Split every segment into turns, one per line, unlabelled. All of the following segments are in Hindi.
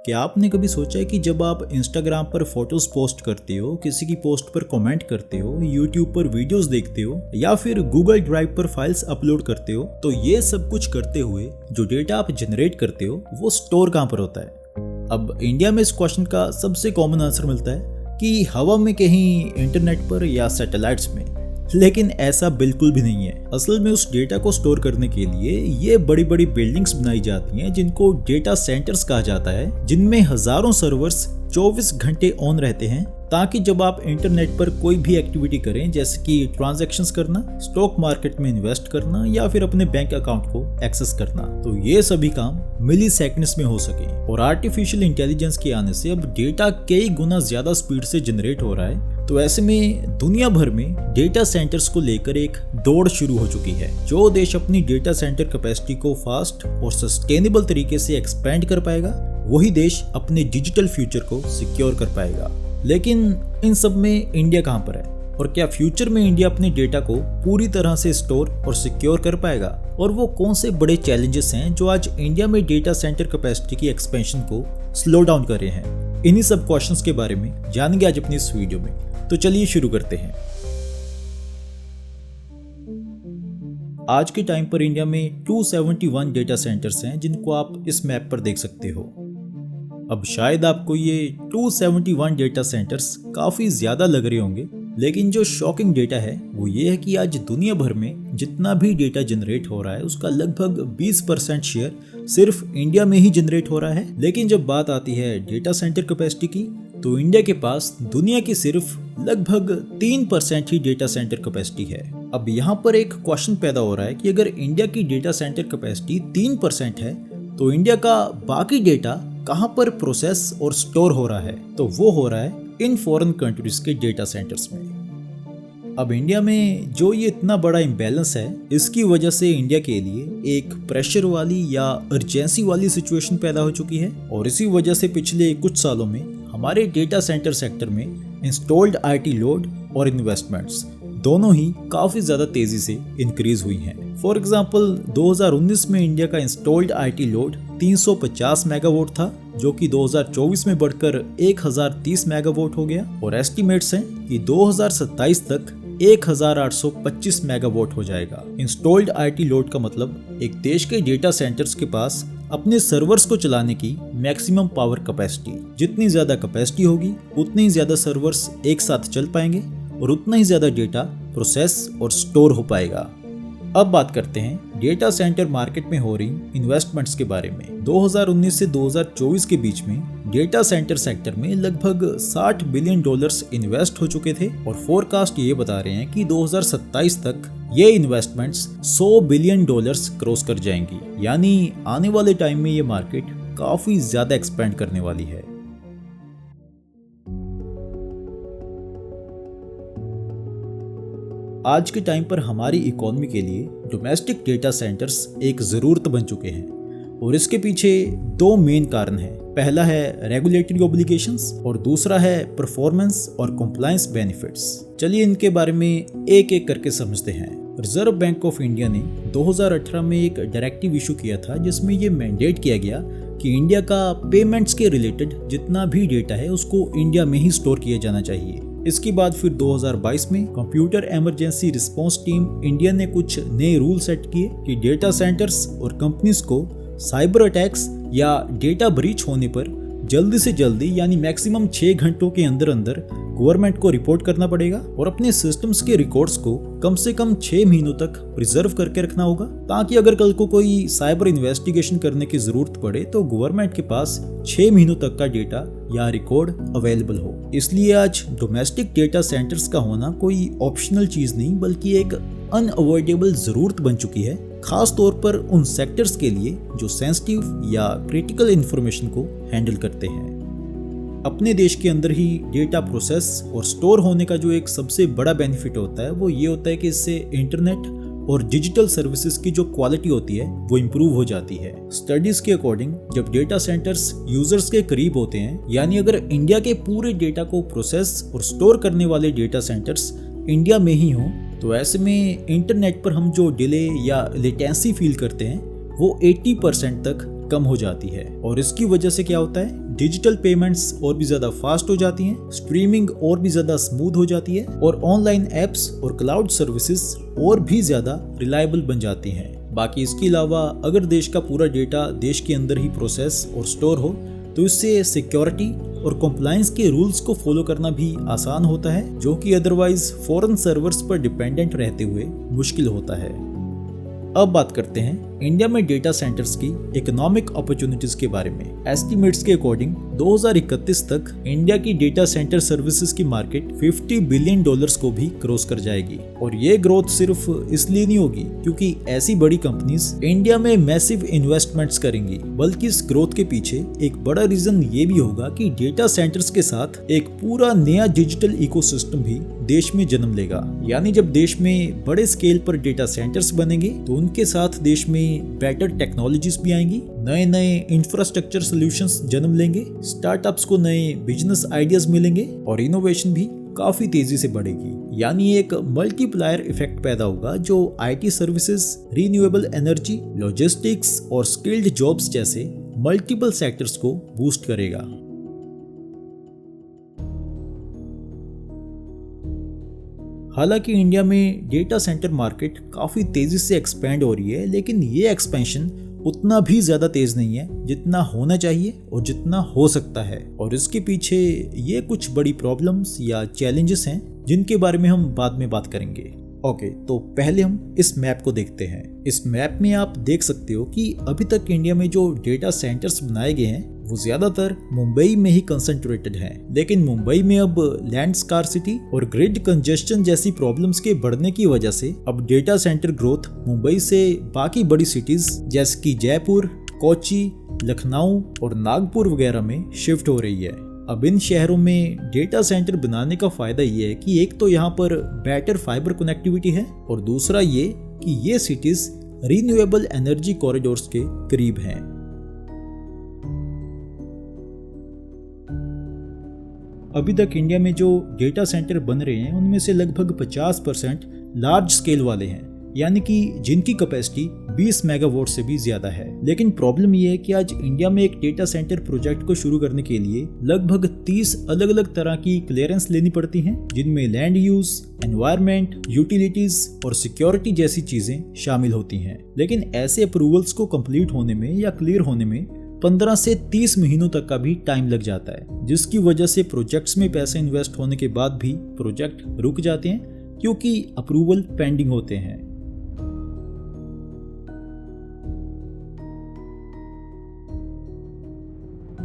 क्या आपने कभी सोचा है कि जब आप इंस्टाग्राम पर फोटोज पोस्ट करते हो, किसी की पोस्ट पर कमेंट करते हो, यूट्यूब पर वीडियोस देखते हो या फिर गूगल ड्राइव पर फाइल्स अपलोड करते हो, तो ये सब कुछ करते हुए जो डेटा आप जनरेट करते हो वो स्टोर कहाँ पर होता है? अब इंडिया में इस क्वेश्चन का सबसे कॉमन आंसर मिलता है कि हवा में कहीं, इंटरनेट पर या सैटेलाइट्स में। लेकिन ऐसा बिल्कुल भी नहीं है। असल में उस डेटा को स्टोर करने के लिए ये बड़ी बड़ी बिल्डिंग्स बनाई जाती हैं जिनको डेटा सेंटर्स कहा जाता है, जिनमें हजारों सर्वर्स 24 घंटे ऑन रहते हैं ताकि जब आप इंटरनेट पर कोई भी एक्टिविटी करें, जैसे कि ट्रांजैक्शंस करना, स्टॉक मार्केट में इन्वेस्ट करना या फिर अपने बैंक अकाउंट को एक्सेस करना, तो ये सभी काम मिली सेकंड्स में हो सके। और आर्टिफिशियल इंटेलिजेंस के आने से अब डेटा कई गुना ज्यादा स्पीड से जनरेट हो रहा है। तो ऐसे में दुनिया भर में डेटा सेंटर्स को लेकर एक दौड़ शुरू हो चुकी है। जो देश अपनी डेटा सेंटर कैपेसिटी को फास्ट और सस्टेनेबल तरीके से एक्सपेंड कर पाएगा, वही देश अपने डिजिटल फ्यूचर को सिक्योर कर पाएगा। लेकिन इन सब में इंडिया कहां पर है? और क्या फ्यूचर में इंडिया अपने डेटा को पूरी तरह से स्टोर और सिक्योर कर पाएगा? और वो कौन से बड़े चैलेंजेस हैं जो आज इंडिया में डेटा सेंटर कैपेसिटी की एक्सपेंशन को स्लो डाउन कर रहे हैं? इन्हीं सब क्वेश्चंस के बारे में जानेंगे आज अपनी इस वीडियो में। तो चलिए शुरू करते हैं। आज के टाइम पर इंडिया में 271 डेटा सेंटर्स हैं जिनको आप इस मैप पर देख सकते हो। अब शायद आपको ये 271 डेटा सेंटर्स काफी ज्यादा लग रहे होंगे, लेकिन जो शॉकिंग डेटा है वो ये है कि आज दुनिया भर में जितना भी डेटा जनरेट हो रहा है उसका लगभग 20% शेयर सिर्फ इंडिया में ही जनरेट हो रहा है। लेकिन जब बात आती है डेटा सेंटर कैपेसिटी की, तो इंडिया के पास दुनिया की सिर्फ लगभग 3% ही डेटा सेंटर कैपेसिटी है। अब यहाँ पर एक क्वेश्चन पैदा हो रहा है कि अगर इंडिया की डेटा सेंटर कैपेसिटी 3% है, तो इंडिया का बाकी डेटा कहां पर प्रोसेस और स्टोर हो रहा है? तो वो हो रहा है इन फॉरेन कंट्रीज के डेटा सेंटर्स में। अब इंडिया में जो ये इतना बड़ा इम्बैलेंस है, इसकी वजह से इंडिया के लिए एक प्रेशर वाली या अर्जेंसी वाली सिचुएशन पैदा हो चुकी है। और इसी वजह से पिछले कुछ सालों में हमारे डेटा सेंटर सेक्टर में इंस्टॉल्ड आईटी लोड और इन्वेस्टमेंट्स दोनों ही काफी ज्यादा तेजी से इंक्रीज हुई हैं। फॉर एग्जांपल 2019 में इंडिया का इंस्टॉल्ड आईटी लोड 350 मेगावाट था, जो कि 2024 में बढ़कर 1030 मेगावाट हो गया। और एस्टिमेट्स हैं कि 2027 तक 1825 मेगावाट हो जाएगा। इंस्टॉल्ड आईटी लोड का मतलब एक देश के डेटा सेंटर्स के पास अपने सर्वर्स को चलाने की मैक्सिमम पावर कैपेसिटी। जितनी ज्यादा कैपेसिटी होगी उतनी ज्यादा सर्वर्स एक साथ चल पाएंगे और उतना ही ज्यादा डेटा प्रोसेस और स्टोर हो पाएगा। अब बात करते हैं डेटा सेंटर मार्केट में हो रही इन्वेस्टमेंट्स के बारे में। 2019 से 2024 के बीच में डेटा सेंटर सेक्टर में लगभग $60 बिलियन इन्वेस्ट हो चुके थे। और फोरकास्ट ये बता रहे हैं कि 2027 तक ये इन्वेस्टमेंट्स $100 बिलियन क्रॉस कर जाएंगी। यानी आने वाले टाइम में ये मार्केट काफी ज्यादा एक्सपेंड करने वाली है। आज के टाइम पर हमारी इकोनॉमी के लिए डोमेस्टिक डेटा सेंटर्स एक जरूरत बन चुके हैं। और इसके पीछे दो मेन कारण हैं। पहला है रेगुलेटरी ऑब्लिगेशंस और दूसरा है परफॉर्मेंस और कंप्लायंस बेनिफिट्स। चलिए इनके बारे में एक एक करके समझते हैं। रिजर्व बैंक ऑफ इंडिया ने 2018 में एक डायरेक्टिव इशू किया था जिसमें ये मैंडेट किया गया कि इंडिया का पेमेंट्स के रिलेटेड जितना भी डेटा है उसको इंडिया में ही स्टोर किया जाना चाहिए। इसके बाद फिर 2022 में computer emergency response team India ने कुछ नए रूल सेट किए कि डेटा सेंटर्स और कंपनीज को साइबर अटैक्स या डेटा ब्रीच होने पर जल्दी से जल्दी यानी मैक्सिमम 6 घंटों के अंदर अंदर गवर्नमेंट को रिपोर्ट करना पड़ेगा और अपने सिस्टम्स के रिकॉर्ड्स को कम से कम 6 महीनों तक प्रिजर्व करके रखना होगा, ताकि अगर कल को कोई साइबर इन्वेस्टिगेशन करने की जरूरत पड़े तो गवर्नमेंट के पास 6 महीनों तक का डेटा या रिकॉर्ड अवेलेबल हो। इसलिए आज डोमेस्टिक डेटा सेंटर्स का होना कोई ऑप्शनल चीज नहीं बल्कि एक अनअवॉइडेबल जरूरत बन चुकी है, खास तौर पर उन सेक्टर्स के लिए जो सेंसिटिव या क्रिटिकल इंफॉर्मेशन को हैंडल करते हैं। अपने देश के अंदर ही डेटा प्रोसेस और स्टोर होने का जो एक सबसे बड़ा बेनिफिट होता है वो ये होता है कि इससे इंटरनेट और डिजिटल सर्विसेज की जो क्वालिटी होती है वो इम्प्रूव हो जाती है। स्टडीज के अकॉर्डिंग जब डेटा सेंटर्स यूजर्स के करीब होते हैं, यानी अगर इंडिया के पूरे डेटा को प्रोसेस और स्टोर करने वाले डेटा सेंटर्स इंडिया में ही हों, तो ऐसे में इंटरनेट पर हम जो डिले या लेटेंसी फील करते हैं वो 80% तक कम हो जाती है। और इसकी वजह से क्या होता है, डिजिटल पेमेंट्स और भी ज्यादा फास्ट हो जाती हैं, स्ट्रीमिंग और भी ज्यादा स्मूथ हो जाती है और ऑनलाइन एप्स और क्लाउड सर्विसेज और भी ज्यादा रिलायबल बन जाती हैं। बाकी इसके अलावा अगर देश का पूरा डेटा देश के अंदर ही प्रोसेस और स्टोर हो तो इससे सिक्योरिटी और कॉम्प्लायंस के रूल्स को फॉलो करना भी आसान होता है, जो कि अदरवाइज फॉरेन सर्वर्स पर डिपेंडेंट रहते हुए मुश्किल होता है। अब बात करते हैं इंडिया में डेटा सेंटर्स की इकोनॉमिक अपॉर्चुनिटीज के बारे में। एस्टिमेट्स के अकॉर्डिंग 2031 तक इंडिया की डेटा सेंटर सर्विसेज की मार्केट $50 बिलियन को भी क्रॉस कर जाएगी। और ये ग्रोथ सिर्फ इसलिए नहीं होगी क्योंकि ऐसी बड़ी कंपनीज इंडिया में मैसिव इन्वेस्टमेंट्स करेंगी, बल्कि इस ग्रोथ के पीछे एक बड़ा रीजन ये भी होगा कि डेटा सेंटर्स के साथ एक पूरा नया डिजिटल इकोसिस्टम भी देश में जन्म लेगा। यानी जब देश में बड़े स्केल पर डेटा सेंटर्स बनेंगे तो उनके साथ देश में बेटर टेक्नोलॉजीज भी आएंगी, नए नए इंफ्रास्ट्रक्चर सॉल्यूशंस जन्म लेंगे, स्टार्टअप्स को नए बिजनेस आइडियाज मिलेंगे और इनोवेशन भी काफी तेजी से बढ़ेगी। यानी एक मल्टीप्लायर इफेक्ट पैदा होगा जो IT services, renewable energy, logistics और स्किल्ड जॉब्स जैसे मल्टीपल सेक्टर्स को बूस्ट करेगा। हालांकि इंडिया में डेटा सेंटर मार्केट काफी तेजी से एक्सपेंड हो रही है, लेकिन ये एक्सपेंशन उतना भी ज्यादा तेज नहीं है जितना होना चाहिए और जितना हो सकता है। और इसके पीछे ये कुछ बड़ी प्रॉब्लम्स या चैलेंजेस हैं जिनके बारे में हम बाद में बात करेंगे। ओके, तो पहले हम इस मैप को देखते हैं। इस मैप में आप देख सकते हो कि अभी तक इंडिया में जो डेटा सेंटर्स बनाए गए हैं वो ज्यादातर मुंबई में ही कंसंट्रेटेड हैं। लेकिन मुंबई में अब लैंड स्कार्सिटी और ग्रिड कंजेस्शन जैसी प्रॉब्लम्स के बढ़ने की वजह से अब डेटा सेंटर ग्रोथ मुंबई से बाकी बड़ी सिटीज जैसे कि जयपुर, कोच्चि, लखनऊ और नागपुर वगैरह में शिफ्ट हो रही है। अब इन शहरों में डेटा सेंटर बनाने का फायदा ये है कि एक तो यहाँ पर बेटर फाइबर कनेक्टिविटी है और दूसरा ये कि ये सिटीज रिन्यूएबल एनर्जी कॉरिडोर्स के करीब हैं। अभी तक इंडिया में जो डेटा सेंटर बन रहे हैं उनमें से लगभग 50% लार्ज स्केल वाले हैं, यानी कि जिनकी कैपेसिटी 20 मेगावाट से भी ज्यादा है। लेकिन प्रॉब्लम यह है कि आज इंडिया में एक डेटा सेंटर प्रोजेक्ट को शुरू करने के लिए लगभग 30 अलग अलग तरह की क्लियरेंस लेनी पड़ती हैं, जिनमें लैंड यूज, एनवायरनमेंट, यूटिलिटीज और सिक्योरिटी जैसी चीजें शामिल होती हैं। लेकिन ऐसे अप्रूवल्स को कंप्लीट होने में या क्लियर होने में 15 से 30 महीनों तक का भी टाइम लग जाता है, जिसकी वजह से प्रोजेक्ट्स में पैसे इन्वेस्ट होने के बाद भी प्रोजेक्ट रुक जाते हैं क्योंकि अप्रूवल पेंडिंग होते हैं।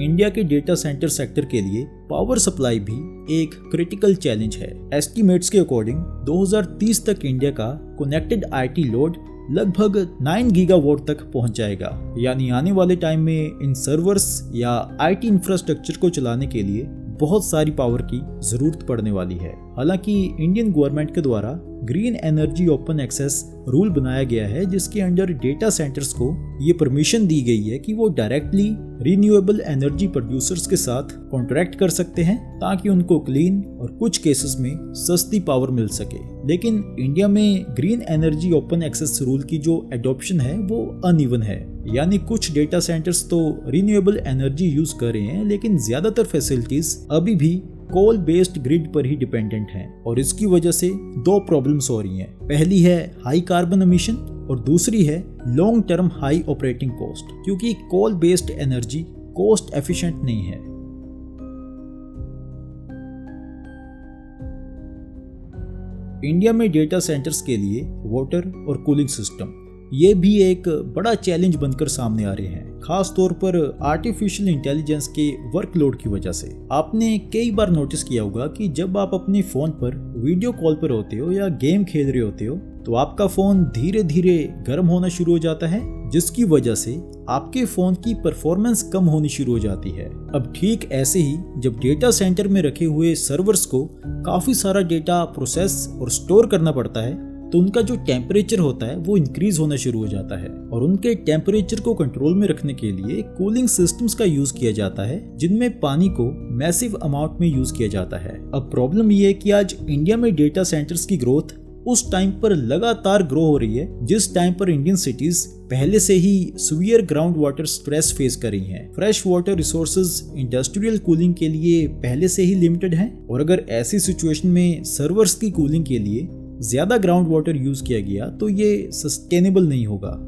इंडिया के डेटा सेंटर सेक्टर के लिए पावर सप्लाई भी एक क्रिटिकल चैलेंज है। एस्टिमेट्स के अकॉर्डिंग 2030 तक इंडिया का कनेक्टेड आईटी लोड लगभग 9 गीगावाट तक पहुंच जाएगा। यानी आने वाले टाइम में इन सर्वर्स या आईटी इंफ्रास्ट्रक्चर को चलाने के लिए बहुत सारी पावर की जरूरत पड़ने वाली है। हालांकि इंडियन गवर्नमेंट के द्वारा green energy open access rule बनाया गया है, जिसके अंडर डेटा सेंटर्स को ये परमिशन दी गई है कि वो डायरेक्टली रिन्यूएबल एनर्जी प्रोड्यूसर्स के साथ कॉन्ट्रैक्ट कर सकते हैं ताकि उनको क्लीन और कुछ केसेस में सस्ती पावर मिल सके। लेकिन इंडिया में green energy open access rule की जो एडॉप्शन है वो अनइवन है। यानी कुछ डेटा सेंटर्स तो रिन्यूएबल एनर्जी यूज कर रहे हैं, लेकिन ज्यादातर फैसिलिटीज अभी भी कोल बेस्ड ग्रिड पर ही डिपेंडेंट हैं और इसकी वजह से दो प्रॉब्लम्स हो रही हैं। पहली है हाई कार्बन एमिशन और दूसरी है long term high operating cost, क्योंकि coal based energy cost efficient नहीं है। इंडिया में डेटा सेंटर्स के लिए वाटर और कूलिंग सिस्टम ये भी एक बड़ा चैलेंज बनकर सामने आ रहे हैं, खास तौर पर आर्टिफिशियल इंटेलिजेंस के वर्कलोड की वजह से। आपने कई बार नोटिस किया होगा कि जब आप अपने फोन पर वीडियो कॉल पर होते हो या गेम खेल रहे होते हो तो आपका फोन धीरे धीरे गर्म होना शुरू हो जाता है, जिसकी वजह से आपके फोन की परफॉर्मेंस कम होनी शुरू हो जाती है। अब ठीक ऐसे ही जब डेटा सेंटर में रखे हुए सर्वर्स को काफी सारा डेटा प्रोसेस और स्टोर करना पड़ता है तो उनका जो टेम्परेचर होता है वो इंक्रीज होना शुरू हो जाता है और उनके टेम्परेचर को कंट्रोल में रखने के लिए कूलिंग सिस्टम्स का यूज किया जाता है, जिनमें पानी को मैसिव अमाउंट में यूज किया जाता है। अब प्रॉब्लम ये है कि आज इंडिया में डेटा सेंटर्स की ग्रोथ उस टाइम पर लगातार ग्रो हो रही है, जिस टाइम पर इंडियन सिटीज पहले से ही severe ground water stress face कर रही हैं। Fresh water resources industrial cooling के लिए पहले से ही लिमिटेड हैं, और अगर ऐसी सिचुएशन में सर्वर्स की कूलिंग के लिए ज्यादा ग्राउंड वाटर यूज किया गया तो ये सस्टेनेबल नहीं होगा।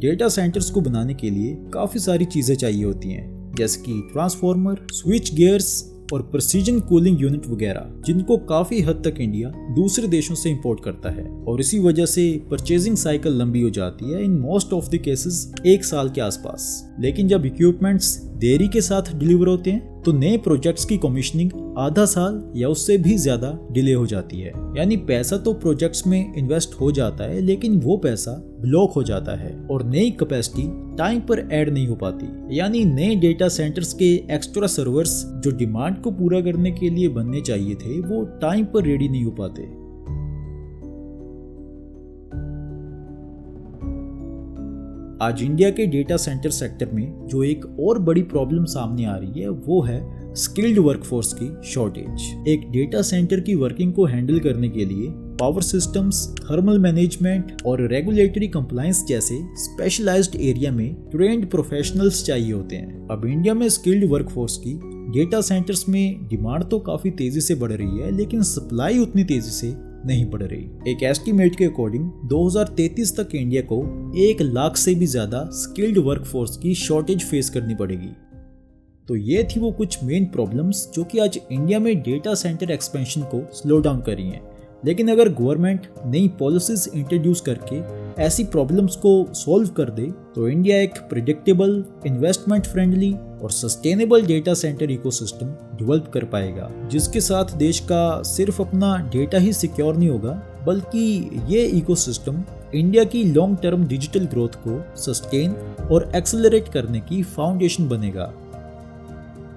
डेटा सेंटर्स को बनाने के लिए काफी सारी चीजें चाहिए होती हैं, जैसे कि ट्रांसफार्मर, स्विच गियर्स और प्रिसीजन कूलिंग यूनिट वगैरह, जिनको काफी हद तक इंडिया दूसरे देशों से इंपोर्ट करता है, और इसी वजह से परचेजिंग साइकिल लंबी हो जाती है, in most of the cases 1 साल के आसपास। लेकिन जब इक्विपमेंट्स देरी के साथ डिलीवर होते हैं तो नए प्रोजेक्ट्स की कमीशनिंग आधा साल या उससे भी ज्यादा डिले हो जाती है। यानी पैसा तो प्रोजेक्ट्स में इन्वेस्ट हो जाता है, लेकिन वो पैसा ब्लॉक हो जाता है और नई कैपेसिटी टाइम पर ऐड नहीं हो पाती। यानी नए डेटा सेंटर्स के एक्स्ट्रा सर्वर्स जो डिमांड को पूरा करने के लिए बनने चाहिए थे, वो टाइम पर रेडी नहीं हो पाते। आज इंडिया के डेटा सेंटर सेक्टर में जो एक और बड़ी प्रॉब्लम सामने आ रही है वो है स्किल्ड वर्कफोर्स की शॉर्टेज। एक डेटा सेंटर की वर्किंग को हैंडल करने के लिए पावर सिस्टम्स, थर्मल मैनेजमेंट और रेगुलेटरी कंप्लायंस जैसे स्पेशलाइज्ड एरिया में ट्रेंड प्रोफेशनल्स चाहिए होते हैं। अब इंडिया में स्किल्ड वर्कफोर्स की डेटा सेंटर्स में डिमांड तो काफी तेजी से बढ़ रही है, लेकिन सप्लाई उतनी तेजी से नहीं बढ़ रही। एक एस्टीमेट के अकॉर्डिंग 2033 तक इंडिया को 1 लाख से भी ज्यादा स्किल्ड वर्कफोर्स की शॉर्टेज फेस करनी पड़ेगी। तो ये थी वो कुछ मेन प्रॉब्लम्स जो कि आज इंडिया में डेटा सेंटर एक्सपेंशन को स्लो डाउन कर रही हैं। लेकिन अगर गवर्नमेंट नई पॉलिसीज इंट्रोड्यूस करके ऐसी प्रॉब्लम्स को सॉल्व कर दे तो इंडिया एक प्रेडिक्टेबल, इन्वेस्टमेंट फ्रेंडली और sustainable data centre ecosystem develop कर पाएगा, जिसके साथ देश का सिर्फ अपना डेटा ही सिक्योर नहीं होगा, बल्कि ये इकोसिस्टम इंडिया की लॉन्ग टर्म डिजिटल ग्रोथ को सस्टेन और एक्सेलरेट करने की फाउंडेशन बनेगा।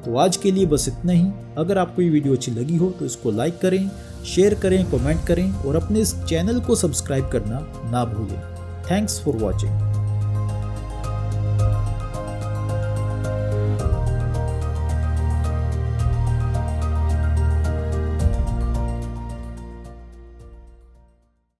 तो आज के लिए बस इतना ही। अगर आपको ये वीडियो अच्छी लगी हो तो इसको लाइक करें, शेयर करें, कमेंट करें और अपने इस चैनल को सब्सक्राइब करना ना भूलें। Thanks for watching.